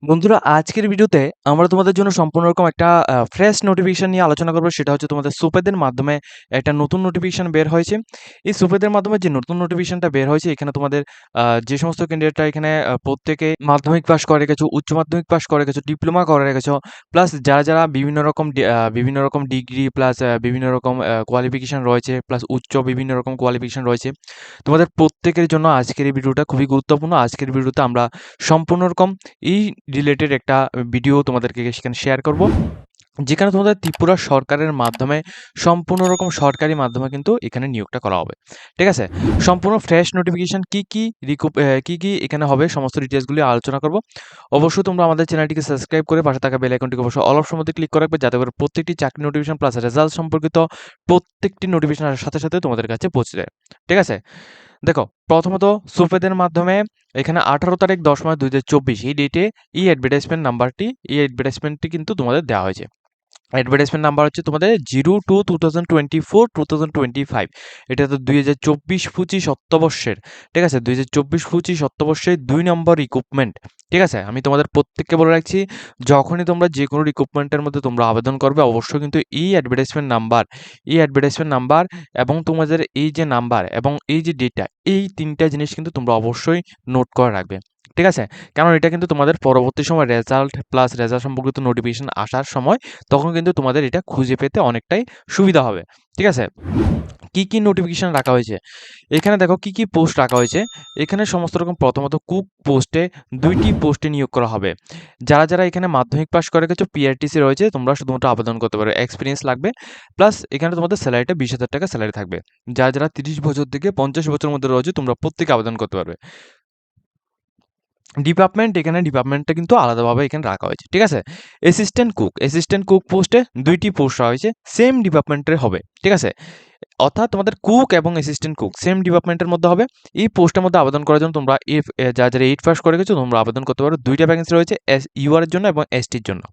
বন্ধুরা, আজকের ভিডিওতে আমরা তোমাদের জন্য সম্পূর্ণ রকম একটা ফ্রেশ নোটিফিকেশন নিয়ে আলোচনা করব। সেটা হচ্ছে তোমাদের সোফেদের মাধ্যমে একটা নতুন নোটিফিকেশন বের হয়েছে। এই সোফেদের মাধ্যমে যে নতুন নোটিফিকেশনটা বের হয়েছে, এখানে তোমাদের যে সমস্ত ক্যান্ডিডেটরা এখানে প্রত্যেকে মাধ্যমিক পাস করে রেখেছো, উচ্চ মাধ্যমিক পাস করে রেখেছো, ডিপ্লোমা করে রেখেছো, প্লাস যারা বিভিন্ন রকম ডিগ্রি প্লাস বিভিন্ন রকম কোয়ালিফিকেশন রয়েছে, প্লাস উচ্চ বিভিন্ন রকম কোয়ালিফিকেশন রয়েছে, তোমাদের প্রত্যেকের জন্য আজকের এই ভিডিওটা খুবই গুরুত্বপূর্ণ। আজকের ভিডিওতে আমরা সম্পূর্ণ রকম এই রিলেটেড একটা ভিডিও তোমাদেরকে সেখানে শেয়ার করব, যেখানে তোমাদের ত্রিপুরা সরকারের মাধ্যমে সম্পূর্ণ রকম সরকারি মাধ্যমে কিন্তু এখানে নিয়োগটা করা হবে। ঠিক আছে, সম্পূর্ণ ফ্রেশ নোটিফিকেশন কি কি এখানে হবে সমস্ত ডিটেলসগুলি আলোচনা করব। অবশ্যই তোমরা আমাদের চ্যানেলটিকে সাবস্ক্রাইব করে পাশে থাকা বেল আইকনটিকে অবশ্যই অল অপশন মধ্যে ক্লিক করে রাখবে, যাতে করে প্রত্যেকটি চাকরি নোটিফিকেশন প্লাস রেজাল্ট সম্পর্কিত প্রত্যেকটি নোটিফিকেশন সাথে সাথে তোমাদের কাছে পৌঁছে যায়। ঠিক আছে, দেখো, প্রথমত সুফেদের মাধ্যমে এখানে 18 তারিখ 10 মাস 2024 এই ডেটে এই অ্যাডভার্টাইজমেন্টটি কিন্তু তোমাদের দেওয়া হয়েছে। অ্যাডভার্টাইজমেন্ট নাম্বার হচ্ছে তোমাদের 02/2024-2025। এটা তো 2024-25 অর্থবর্ষের। ঠিক আছে, 2024-25 অর্থবর্ষের 2 নম্বর রিক্রুটমেন্ট। ঠিক আছে, আমি তোমাদের প্রত্যেককে বলে রাখছি, যখনই তোমরা যে কোনো রিক্রুটমেন্টের মধ্যে তোমরা আবেদন করবে, অবশ্যই কিন্তু এই অ্যাডভার্টাইজমেন্ট নাম্বার এবং তোমাদের এই যে নাম্বার এবং এই যে ডেটা, এই তিনটা জিনিস কিন্তু তোমরা অবশ্যই নোট করে রাখবে। ঠিক আছে, কারণ এটা কিন্তু তোমাদের পরবর্তী সময় রেজাল্ট সম্পর্কিত নোটিফিকেশন আসার সময় তখন কিন্তু তোমাদের এটা খুঁজে পেতে অনেকটাই সুবিধা হবে। ঠিক আছে, কি কি নোটিফিকেশন রাখা হয়েছে এখানে দেখো, কি কি পোস্ট রাখা হয়েছে এখানে সমস্ত রকম। প্রথমত কুক পোস্টে 2টি পোস্টে নিয়োগ করা হবে। যারা এখানে মাধ্যমিক পাস করে গেছো, পিআরটিসি রয়েছে, তোমরা শুধুমাত্র আবেদন করতে পারো। এক্সপিরিয়েন্স লাগবে, প্লাস এখানে তোমাদের স্যালারিটা 20,000 টাকা স্যালারি থাকবে। যারা 30 বছর থেকে 50 বছরের মধ্যে রয়েছে, তোমরা প্রত্যেকে আবেদন করতে পারবে। ডিপার্টমেন্টটা কিন্তু আলাদাভাবে এখানে রাখা হয়েছে। ঠিক আছে, অ্যাসিস্ট্যান্ট কুক পোস্টে 2টি পোস্ট রাখা হয়েছে, সেম ডিপার্টমেন্টের হবে। ঠিক আছে, অর্থাৎ তোমাদের কুক এবং অ্যাসিস্ট্যান্ট কুক সেম ডিপার্টমেন্টের মধ্যে হবে। এই পোস্টের মধ্যে আবেদন করার জন্য তোমরা যারা 8 পাস করে গেছো, তোমরা আবেদন করতে পারো। 2টা ভ্যাকেন্সি রয়েছে, ইউআর এর জন্য এবং এসটির জন্য।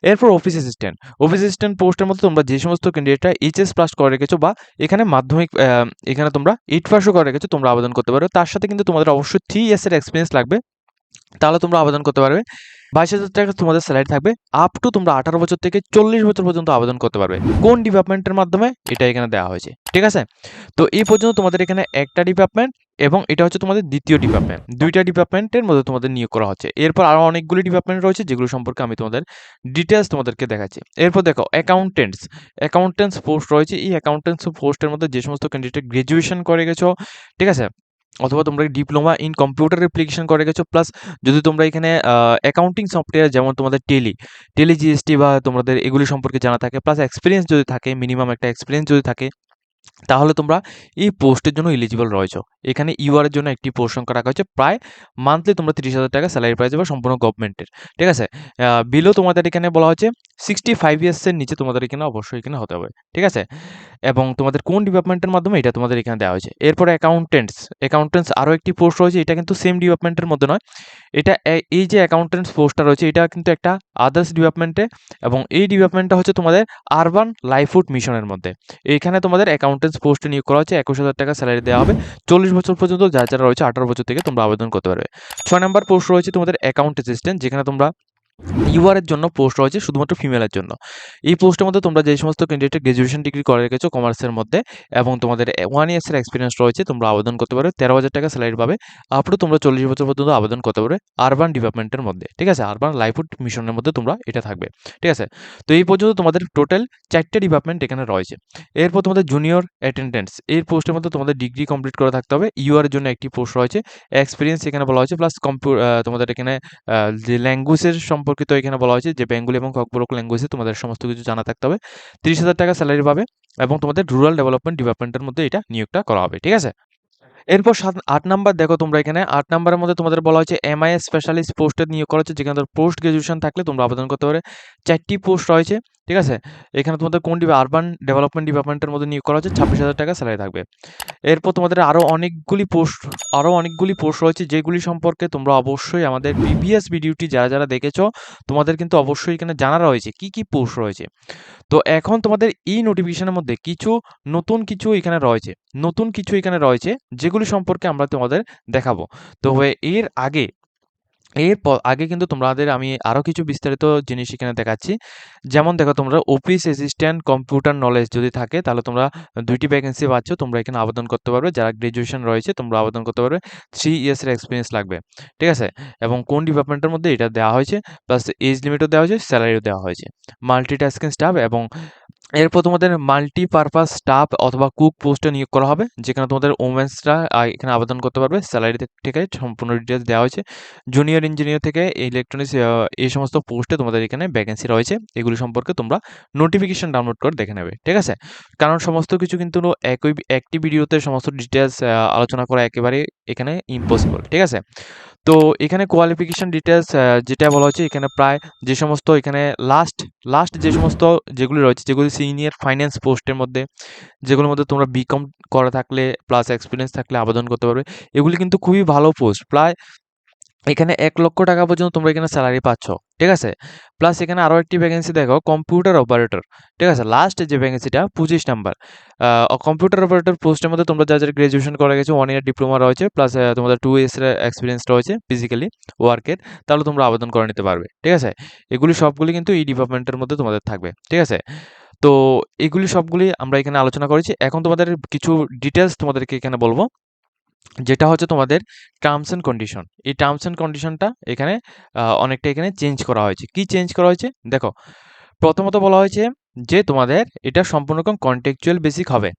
এরপর অফিস অ্যাসিস্ট্যান্ট পোস্টের মধ্যে তোমরা যে সমস্ত ক্যান্ডিডেটরা এইচএস পাস করে রেখেছো বা এখানে মাধ্যমিক এখানে তোমরা 8 পাসও করে রেখেছো, তোমরা আবেদন করতে পারো। তার সাথে কিন্তু তোমাদের অবশ্যই 3 ইয়ার্সের এক্সপিরিয়েন্স লাগবে, তাহলে তোমরা আবেদন করতে পারবে। 22,000 টাকা তোমাদের স্যালারি থাকবে। আপ টু তোমরা 18 বছর থেকে 40 বছর পর্যন্ত আবেদন করতে পারবে। কোন ডিপার্টমেন্টের মাধ্যমে, এটা এখানে দেওয়া হয়েছে। ঠিক আছে, তো এই পর্যন্ত তোমাদের এখানে একটা ডিপার্টমেন্ট এবং এটা হচ্ছে তোমাদের দ্বিতীয় ডিপার্টমেন্ট। 2টা ডিপার্টমেন্টের মধ্যে তোমাদের নিয়োগ করা হচ্ছে। এরপর আরও অনেকগুলি ডিপার্টমেন্ট রয়েছে, যেগুলো সম্পর্কে আমি তোমাদের ডিটেলস তোমাদেরকে দেখাচ্ছি। এরপর দেখো, অ্যাকাউন্টেন্টস পোস্ট রয়েছে। এই অ্যাকাউন্টেন্টস পোস্টের মধ্যে যে সমস্ত ক্যান্ডিডেট গ্র্যাজুয়েশন করে গেছো, ঠিক আছে, অথবা তোমরা ডিপ্লোমা ইন কম্পিউটার অ্যাপ্লিকেশন করে গেছো, প্লাস যদি তোমরা এখানে অ্যাকাউন্টিং সফটওয়্যার যেমন তোমাদের টেলি জিএসটি বা তোমাদের এগুলি সম্পর্কে জানা থাকে, প্লাস এক্সপিরিয়েন্স যদি থাকে, মিনিমাম একটা এক্সপিরিয়েন্স যদি থাকে, তাহলে তোমরা এই পোস্টের জন্য এলিজিবল রয়েছো। এখানে ইউআর এর জন্য একটি পোস্ট সংখ্যা রাখা হয়েছে। প্রায় মান্থলি তোমরা 30,000 টাকা স্যালারি পাই যাবে, সম্পূর্ণ গভর্নমেন্টের। ঠিক আছে, বিলো তোমাদের এখানে বলা হচ্ছে 65 ইয়ার্সের নিচে তোমাদের এখানে অবশ্যই এখানে হতে হবে। ঠিক আছে, এবং তোমাদের কোন ডিপার্টমেন্টের মাধ্যমে, এটা তোমাদের এখানে দেওয়া হয়েছে। এরপরে অ্যাকাউন্টেন্টস আরও একটি পোস্ট রয়েছে। এটা কিন্তু সেম ডিপার্টমেন্টের মধ্যে নয়। এটা এই যে অ্যাকাউন্টেন্টস পোস্টটা রয়েছে, এটা কিন্তু একটা আদার্স ডিপার্টমেন্টে, এবং এই ডিপার্টমেন্টটা হচ্ছে তোমাদের আরবান লাইভহুড মিশনের মধ্যে। এইখানে তোমাদের অ্যাকাউন্টেন্টস পোস্টে নিয়োগ করা হচ্ছে। 21,000 টাকা স্যালারি দেওয়া হবে। 40 বছর পর্যন্ত যারা রয়েছে, 18 বছর থেকে তোমরা আবেদন করতে পারবে। 6 নম্বর পোস্ট রয়েছে তোমাদের অ্যাকাউন্ট অ্যাসিস্ট্যান্ট, যেখানে তোমরা ইউআর এর জন্য পোস্ট রয়েছে শুধুমাত্র ফিমেলের জন্য। এই পোস্টের মধ্যে তোমরা যে সমস্ত ক্যান্ডিডেট গ্র্যাজুয়েশন ডিগ্রি করে রেখেছো কমার্সের মধ্যে এবং তোমাদের 1 ইয়ার্সের এক্সপিরিয়েন্স রয়েছে, তোমরা আবেদন করতে পারো। 13,000 টাকা স্যালারি পাবে। আপটু তোমরা 40 বছর পর্যন্ত আবেদন করতে পারবে আরবান ডিপার্টমেন্টের মধ্যে। ঠিক আছে, আরবান লাইভহুড মিশনের মধ্যে তোমরা এটা থাকবে। ঠিক আছে, তো এই পর্যন্ত তোমাদের টোটাল 4টে ডিপার্টমেন্ট এখানে রয়েছে। এরপর তোমাদের জুনিয়র অ্যাটেন্ডেন্টস, এই পোস্টের মধ্যে তোমাদের ডিগ্রি কমপ্লিট করে থাকতে হবে। ইউআর এর জন্য একটি পোস্ট রয়েছে। এক্সপিরিয়েন্স এখানে বলা হয়েছে, প্লাস তোমাদের এখানে যে ল্যাঙ্গুয়েজের সম্পর্কিত এখানে বলা হয়েছে যে বেঙ্গলি এবং ককবরক ল্যাঙ্গুয়েজে তোমাদের সমস্ত কিছু জানা থাকতে হবে। 30,000 টাকা স্যালারি পাবে এবং তোমাদের রুরাল ডেভেলপমেন্ট ডিপার্টমেন্টের মধ্যে এটা নিয়োগটা করা হবে। ঠিক আছে, এরপর 8 নাম্বার দেখো, তোমরা এখানে 8 নাম্বারের মধ্যে তোমাদের বলা হয়েছে এমআইএস স্পেশালিস্ট পোস্টে নিয়োগ করা হচ্ছে, যেখানে পোস্ট গ্রাজুয়েশন থাকলে তোমরা আবেদন করতে পারে। 4টি পোস্ট রয়েছে। ঠিক আছে, এখানে তোমাদের কোন আরবান ডেভেলপমেন্ট ডিপার্টমেন্টের মধ্যে নিয়োগ করা হচ্ছে। 26,000 টাকা স্যালারি থাকবে। এরপর তোমাদের আরও অনেকগুলি পোস্ট রয়েছে, যেগুলি সম্পর্কে তোমরা অবশ্যই আমাদের প্রিভিয়াস ভিডিওটি যারা দেখেছো, তোমাদের কিন্তু অবশ্যই এখানে জানা রয়েছে কি কি পোস্ট রয়েছে। তো এখন তোমাদের এই নোটিফিকেশনের মধ্যে নতুন কিছু এখানে রয়েছে যেগুলি সম্পর্কে আমরা তোমাদের দেখাবো। তো এর আগে আগে কিন্তু তোমাদের আমি আরো কিছু বিস্তারিত জিনিস এখানে দেখাচ্ছি। যেমন দেখো, তোমরা অফিস অ্যাসিস্ট্যান্ট কম্পিউটার নলেজ যদি থাকে তাহলে তোমরা ২ টি ভ্যাকেন্সি পাচ্ছ। তোমরা এখানে আবেদন করতে পারবে। যারা গ্র্যাজুয়েশন রয়েছে তোমরা আবেদন করতে পারবে। 3 ইয়ার্স এর এক্সপেরিয়েন্স লাগবে। ঠিক আছে? এবং কোন ডিপার্টমেন্টের মধ্যে এটা দেওয়া হয়েছে, প্লাস এজ লিমিটও দেওয়া হয়েছে, স্যালারিও দেওয়া হয়েছে। মাল্টিটাস্কিং স্টাফ এবং এরপর তোমাদের মাল্টিপারপাস স্টাফ অথবা কুক পোস্টে নিয়োগ করা হবে, যেখানে তোমাদের ওমেন্সরা এখানে আবেদন করতে পারবে। স্যালারি থেকে সম্পূর্ণ ডিটেলস দেওয়া হয়েছে। জুনিয়র ইঞ্জিনিয়ার থেকে ইলেকট্রনিক্স এই সমস্ত পোস্টে তোমাদের এখানে ভ্যাকেন্সি রয়েছে। এগুলি সম্পর্কে তোমরা নোটিফিকেশন ডাউনলোড করে দেখে নেবে। ঠিক আছে? কারণ সমস্ত কিছু কিন্তু একটি ভিডিওতে সমস্ত ডিটেলস আলোচনা করা একেবারে এখানে ইম্পসিবল। ঠিক আছে? তো এখানে কোয়ালিফিকেশন ডিটেলস যেটা বলা হচ্ছে, এখানে প্রায় যে সমস্ত এখানে লাস্ট যে সমস্ত যেগুলি রয়েছে, যেগুলি সিনিয়র ফাইন্যান্স পোস্টের মধ্যে, যেগুলোর মধ্যে তোমরা বিকম করা থাকলে প্লাস এক্সপিরিয়েন্স থাকলে আবেদন করতে পারবে। এগুলি কিন্তু খুবই ভালো পোস্ট। প্রায় এখানে ১,০০,০০০ টাকা পর্যন্ত তোমরা এখানে স্যালারি পাচ্ছ। ঠিক আছে? প্লাস এখানে আরো একটি ভ্যাকেন্সি দেখো, কম্পিউটার অপারেটর। ঠিক আছে? লাস্ট যে ভ্যাকেন্সিটা ২৫ নাম্বার। কম্পিউটার অপারেটর পোস্টের মধ্যে তোমরা যারা গ্র্যাজুয়েশন করে গেছো, 1 ইয়ার ডিপ্লোমা রয়েছে, প্লাস তোমাদের 2 ইয়ার্স এর এক্সপেরিয়েন্স রয়েছে ফিজিক্যালি ওয়ার্কের, তাহলে তোমরা আবেদন করে নিতে পারবে। ঠিক আছে? এগুলি সবগুলি কিন্তু এই ডিপার্টমেন্টের মধ্যে তোমাদের থাকবে। ঠিক আছে? তো এগুলি সবগুলি আমরা এখানে আলোচনা করেছি। এখন তোমাদের কিছু ডিটেইলস তোমাদেরকে এখানে বলব। যেটা হচ্ছে তোমাদের টার্মস অ্যান্ড কন্ডিশন। এই টার্মস অ্যান্ড কন্ডিশনটা এখানে অনেকটা এখানে চেঞ্জ করা হয়েছে। কি চেঞ্জ করা হয়েছে? দেখো, প্রথমত বলা হয়েছে যে তোমাদের এটা সম্পূর্ণ কন্ট্রাকচুয়াল বেসিক হবে।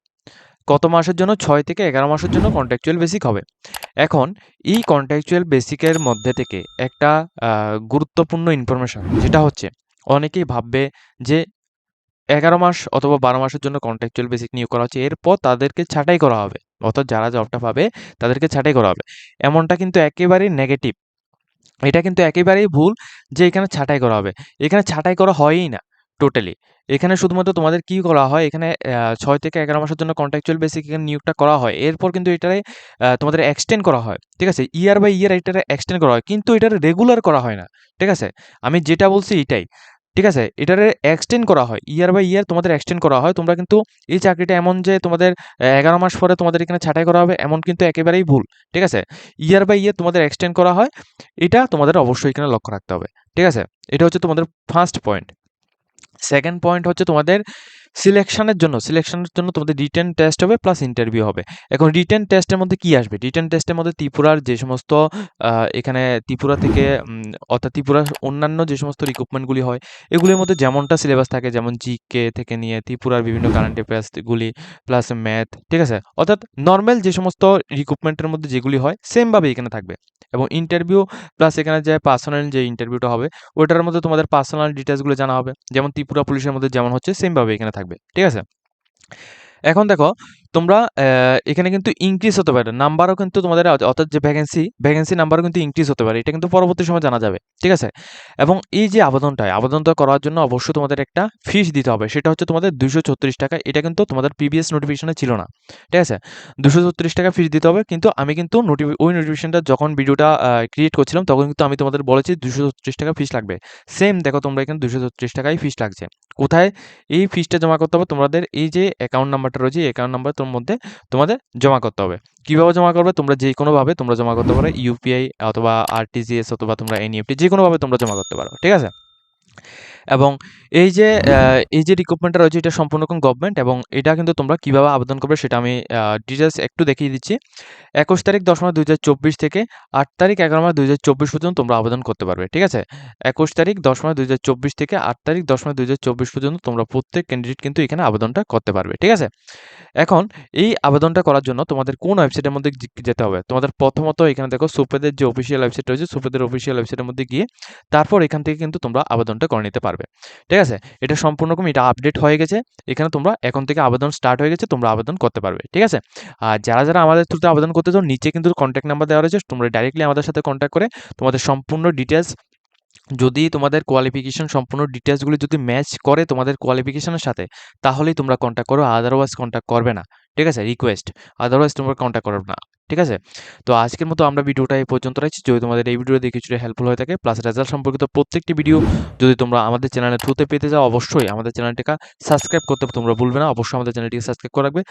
কত মাসের জন্য? ৬ থেকে ১১ মাসের জন্য কন্ট্রাকচুয়াল বেসিক হবে। এখন এই কন্ট্রাকচুয়াল বেসিকের মধ্যে থেকে একটা গুরুত্বপূর্ণ ইনফরমেশন যেটা হচ্ছে, অনেকেই ভাববে যে ১১ মাস অথবা ১২ মাসের জন্য কন্ট্রাকচুয়াল বেসিক নিয়োগ করা হচ্ছে, এরপর তাদেরকে ছাঁটাই করা হবে। অর্থাৎ যারা জবটা পাবে তাদেরকে ছাঁটাই করা হবে। এমনটা কিন্তু একেবারেই নেগেটিভ। এটা কিন্তু একেবারেই ভুল যে এখানে ছাঁটাই করা হবে। এখানে ছাঁটাই করা হয়ই না টোটালি। এখানে শুধুমাত্র তোমাদের কি করা হয়, এখানে ৬ থেকে ১১ মাসের জন্য কন্ট্রাকচুয়াল বেসিক এখানে নিয়োগটা করা হয়। এরপর কিন্তু এটারে তোমাদের এক্সটেন্ড করা হয়। ঠিক আছে? ইয়ার বাই ইয়ার এটারে এক্সটেন্ড করা হয়। কিন্তু এটারে রেগুলার করা হয় না। ঠিক আছে? আমি যেটা বলছি এটাই। ঠিক আছে? এটারে এক্সটেন্ড করা হয়। ইয়ার বাই ইয়ার তোমাদের এক্সটেন্ড করা হয়। তোমরা কিন্তু এই চাকরিটা এমন যে তোমাদের ১১ মাস পরে তোমাদের এখানে ছাঁটাই করা হবে, এমন কিন্তু একেবারেই ভুল। ঠিক আছে? ইয়ার বাই ইয়ার তোমাদের এক্সটেন্ড করা হয়। এটা তোমাদের অবশ্যই এখানে লক্ষ্য রাখতে হবে। ঠিক আছে? এটা হচ্ছে তোমাদের ফার্স্ট পয়েন্ট। সেকেন্ড পয়েন্ট হচ্ছে তোমাদের সিলেকশনের জন্য তোমাদের রিটেন টেস্ট হবে প্লাস ইন্টারভিউ হবে। এখন রিটেন টেস্টের মধ্যে কি আসবে? রিটেন টেস্টের মধ্যে ত্রিপুরার যে সমস্ত এখানে ত্রিপুরা থেকে অর্থাৎ ত্রিপুরার অন্যান্য যে সমস্ত রিক্রুটমেন্টগুলি হয়, এগুলির মধ্যে যেমনটা সিলেবাস থাকে, যেমন জিকে থেকে নিয়ে ত্রিপুরার বিভিন্ন কারেন্ট অ্যাফেয়ার্সগুলি প্লাস ম্যাথ। ঠিক আছে? অর্থাৎ নরমাল যে সমস্ত রিক্রুটমেন্টের মধ্যে যেগুলি হয় সেমভাবে এখানে থাকবে। এবং ইন্টারভিউ প্লাস এখানে যে পার্সোনাল যে ইন্টারভিউটা হবে, ওটার মধ্যে তোমাদের পার্সোনাল ডিটেইলসগুলো জানা হবে। যেমন ত্রিপুরা পুলিশের মধ্যে যেমন হচ্ছে সেমভাবে এখানে থাকবে। ঠিক আছে? এখন দেখো, তোমরা এখানে কিন্তু ইনক্রিজ হতে পারে। নাম্বারও কিন্তু তোমাদের অর্থাৎ যে ভ্যাকেন্সি নাম্বারও কিন্তু ইনক্রিজ হতে পারে। এটা কিন্তু পরবর্তী সময়ে জানা যাবে। ঠিক আছে? এবং এই যে আবেদনটা করার জন্য অবশ্যই তোমাদের একটা ফিস দিতে হবে। সেটা হচ্ছে তোমাদের ৳২৩৬। এটা কিন্তু তোমাদের প্রিভিয়াস নোটিফিকেশনে ছিল না। ঠিক আছে? ৳২৩৬ ফিস দিতে হবে। কিন্তু আমি কিন্তু ওই নোটিফিকেশনটা যখন ভিডিওটা ক্রিয়েট করছিলাম তখন কিন্তু আমি তোমাদের বলেছি ৳২৩৬ ফিস লাগবে। সেম দেখো, তোমরা এখানে ৳২৩৬ ফিস লাগছে। কোথায় এই ফিসটা জমা করতে হবে? তোমাদের এই যে অ্যাকাউন্ট নাম্বারটা রয়েছে, এই অ্যাকাউন্ট নাম্বার মধ্যে তোমাদের জমা করতে হবে। কিভাবে জমা করবে? তোমরা যেকোনোভাবে তোমরা জমা করতে পারো। ইউপিআই অথবা আরটিজিএস অথবা তোমরা এনইএফটি যেকোনোভাবে তোমরা জমা করতে পারো। ঠিক আছে? এবং এই যে রিক্রুটমেন্টটা রয়েছে এটা সম্পূর্ণ গভর্নমেন্ট, এবং এটা কিন্তু তোমরা কিভাবে আবেদন করবে সেটা আমি ডিটেইলস একটু দেখিয়ে দিচ্ছি। ২১ তারিখ ১০ মাস ২০২৪ থেকে ৮ তারিখ ১১ মাস ২০২৪ পর্যন্ত তোমরা আবেদন করতে পারবে। ঠিক আছে? ২১ তারিখ ১০ মাস ২০২৪ থেকে ৮ তারিখ ১০ মাস ২০২৪ পর্যন্ত তোমরা প্রত্যেক ক্যান্ডিডেট কিন্তু এখানে আবেদনটা করতে পারবে। ঠিক আছে? এখন এই আবেদনটা করার জন্য তোমাদের কোন ওয়েবসাইটের মধ্যে যেতে হবে? তোমাদের প্রথমত এখানে দেখো, সোফেদের যে অফিসিয়াল ওয়েবসাইট রয়েছে, সোফেদের অফিসিয়াল ওয়েবসাইটের মধ্যে গিয়ে তারপর এখান থেকে কিন্তু তোমরা আবেদনটা করে নিতে পারবে। ঠিক আছে? এটা সম্পূর্ণ এটা আপডেট হয়ে গেছে। এখানে তোমরা এখন থেকে আবেদন স্টার্ট হয়ে গেছে। তোমরা আবেদন করতে পারবে। ঠিক আছে? আর যারা আমাদের থ্রুতে আবেদন করতে চাও, নিচে কিন্তু কনট্যাক্ট নাম্বার দেওয়া রয়েছে। তোমরা ডাইরেক্টলি আমাদের সাথে কনট্যাক্ট করে তোমাদের সম্পূর্ণ ডিটেইলস, যদি তোমাদের কোয়ালিফিকেশন সম্পূর্ণ ডিটেইলসগুলো যদি ম্যাচ করে তোমাদের কোয়ালিফিকেশনের সাথে, তাহলেই তোমরা কন্ট্যাক্ট করো। আদারওয়াইজ কন্ট্যাক্ট করবে না। ঠিক আছে? রিকোয়েস্ট। আদারওয়াইজ তোমরা কন্ট্যাক্ট করবে না। ঠিক আছে? তো আজকের মতো আমরা ভিডিওটা এই পর্যন্ত রাখছি। যদি তোমাদের এই ভিডিও দেখে কিছুটা হেল্পফুল হয়ে থাকে, প্লাস রেজাল্ট সম্পর্কিত প্রত্যেকটি ভিডিও যদি তোমরা আমাদের চ্যানেলের থ্রুতে পেতে চাও, অবশ্যই আমাদের চ্যানেলটিকে সাবস্ক্রাইব করতে তোমরা ভুলবে না। অবশ্যই আমাদের চ্যানেলটিকে সাবস্ক্রাইব করে রাখবে।